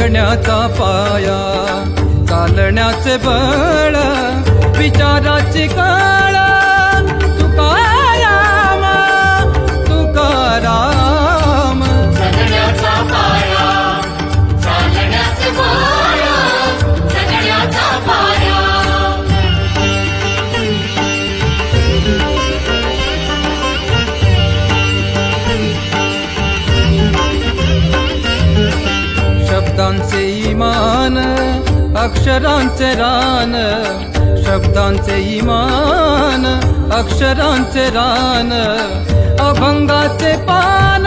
जगण्याचा पाया, चालण्याचे बळ, विचाराची कळ, तुकाराम तुकाराम. जगण्याचा पाया, चालण्याचे बळ, जगण्याचा पाया. शब्दांचे इमान, अक्षरांचे रान, शब्दांचे इमान, अक्षरांचे रान, अभंगाचे पान.